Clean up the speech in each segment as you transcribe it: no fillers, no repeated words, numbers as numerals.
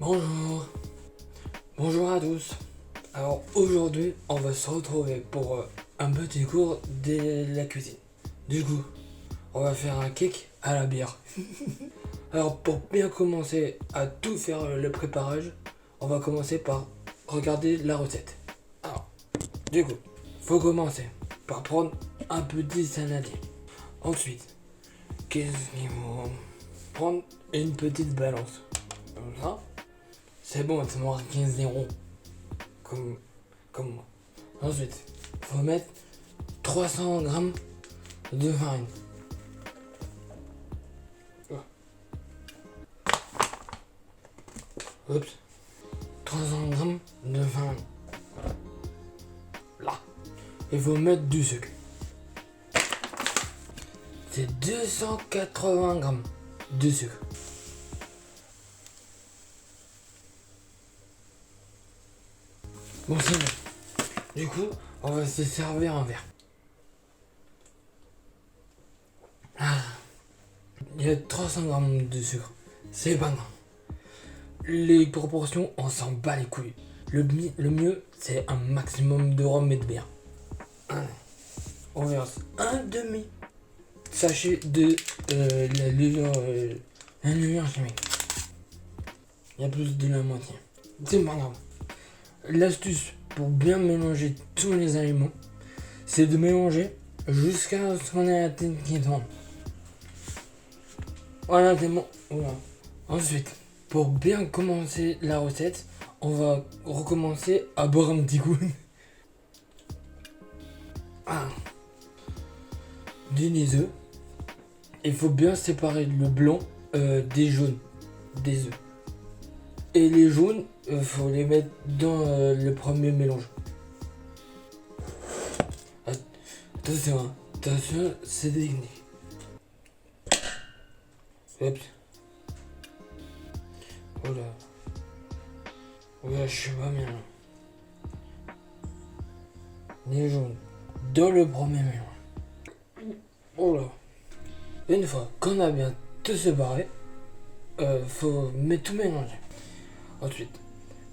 Bonjour, bonjour à tous. Alors aujourd'hui, on va se retrouver pour un petit cours de la cuisine. Du coup, on va faire un cake à la bière. Alors pour bien commencer à tout faire le préparage, on va commencer par regarder la recette. Alors, du coup, faut commencer par prendre un petit saladier. Ensuite, qu'est-ce qu'il faut prendre une petite balance. Comme ça. C'est bon, c'est marqué 0. Comme moi. Ensuite, faut mettre 300 grammes de farine. Oups. 300 grammes de farine. Là. Il faut mettre du sucre. C'est 280 grammes de sucre. Bon, c'est bon. Du coup, on va se servir un verre. Il y a 300 grammes de sucre. C'est pas grave. Les proportions, on s'en bat les couilles. Le mieux, c'est un maximum de rhum et de bière. On verse un demi sachet de la levure chimique. Il y a plus de la moitié. C'est pas grave. L'astuce pour bien mélanger tous les aliments, c'est de mélanger jusqu'à ce qu'on ait la tête qui tourne. Voilà, c'est bon. Voilà. Ensuite, pour bien commencer la recette, on va recommencer à boire un petit coup. Des œufs. Il faut bien séparer le blanc des jaunes des œufs. Et les jaunes, faut les mettre dans le premier mélange. Attention, c'est technique. Hop. Oula. Oula, je suis pas bien là. Les jaunes dans le premier mélange. Oula. Une fois qu'on a bien tout séparé, faut tout mélanger. Ensuite,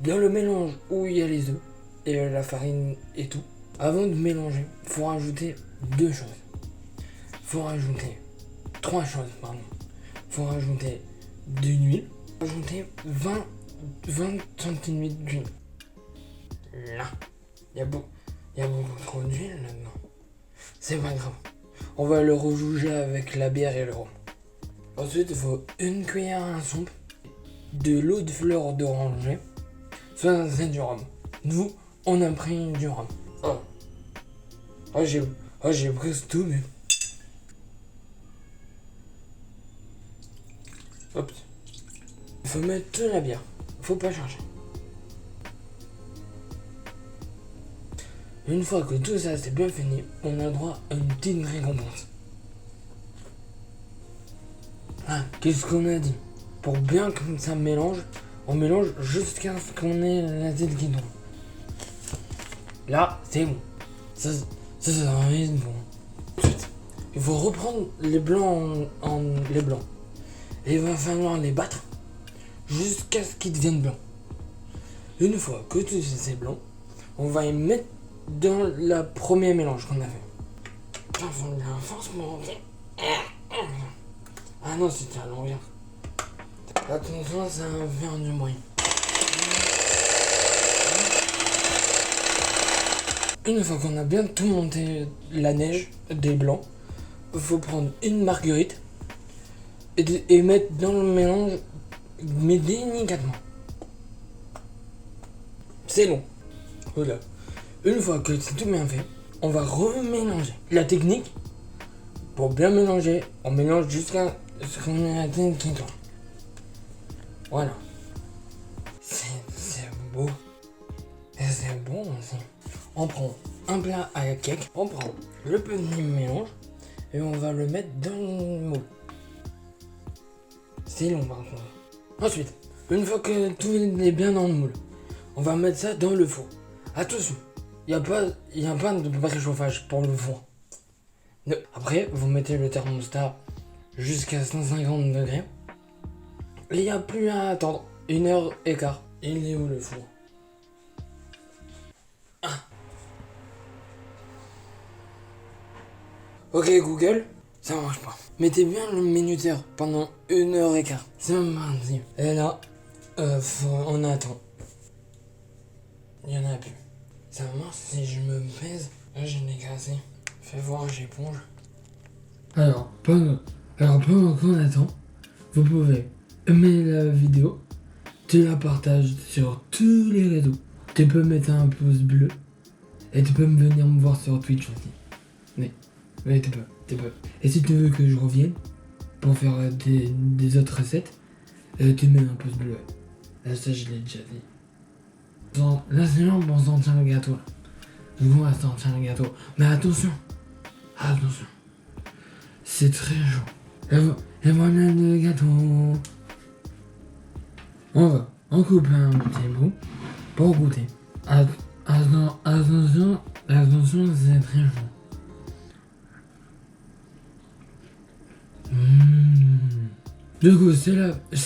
dans le mélange où il y a les œufs et la farine et tout, avant de mélanger, faut rajouter deux choses. Faut rajouter trois choses, pardon. Faut rajouter de l'huile, rajouter 20 centilitres d'huile. Là, il y a beaucoup trop d'huile là-dedans. C'est pas grave. On va le rejouger avec la bière et le rhum. Ensuite, il faut une cuillère à soupe de l'eau de fleur d'oranger, soit c'est du rhum. Nous, on a pris du rhum. J'ai presque tout bu. Hop. Il faut mettre de la bière. Faut pas chercher. Une fois que tout ça c'est bien fini, on a droit à une petite récompense. Qu'est-ce qu'on a dit? Pour bien que ça mélange, on mélange jusqu'à ce qu'on ait la tête qui tombe. Là, c'est bon. Ça va être bon. Ensuite, il faut reprendre les blancs les blancs. Et il va falloir les battre jusqu'à ce qu'ils deviennent blancs. Une fois que tout c'est blanc, on va y mettre dans le premier mélange qu'on a fait. Ah non, c'était à l'envers. Attention, ça va faire du bruit. Une fois qu'on a bien tout monté la neige des blancs, il faut prendre une marguerite et mettre dans le mélange, mais délicatement. C'est long. Voilà. Une fois que c'est tout bien fait, on va remélanger. La technique, pour bien mélanger, on mélange jusqu'à ce qu'on ait la tête qui tourne. Voilà. C'est beau. Et c'est bon aussi. On prend un plat à la cake, on prend le petit mélange et on va le mettre dans le moule. C'est long par contre. Ensuite, une fois que tout est bien dans le moule, on va mettre ça dans le four. Attention, il n'y a pas de préchauffage pour le four. Après, vous mettez le thermostat jusqu'à 150 degrés. Et il n'y a plus à attendre. 1h15. Il est où le four? Ok Google, ça marche pas. Mettez bien le minuteur pendant 1h15. C'est même mardi. Et là, on attend. Il y en a plus. Ça marche si je me pèse. Là je l'ai cassé. Fais voir j'éponge. Alors pendant qu'on attend, vous pouvez aimer la vidéo, tu la partages sur tous les réseaux. Tu peux mettre un pouce bleu et tu peux venir me voir sur Twitch aussi. Oui, tu peux. Et si tu veux que je revienne pour faire des autres recettes, tu mets un pouce bleu. Là, ça, je l'ai déjà dit. Là, c'est long pour sentir le gâteau. Je vois sentir le gâteau. Mais attention. C'est très chaud. Et voilà le gâteau. On coupe un petit bout pour goûter. Attention, c'est très chaud. Du coup, c'est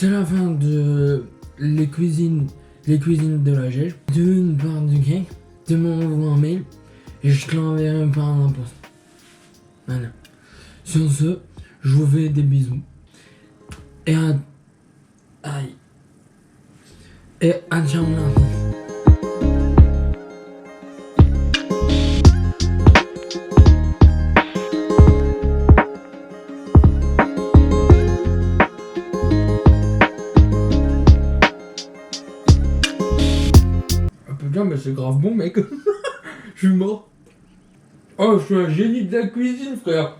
la fin de les cuisines de la gel. Tu veux une part du cake, tu m'envoies un mail et je te l'enverrai par la poste. Voilà. Sur ce, je vous fais des bisous. Et à ciao là. Putain, mais c'est grave bon, mec. Je suis mort. Oh, je suis un génie de la cuisine, frère.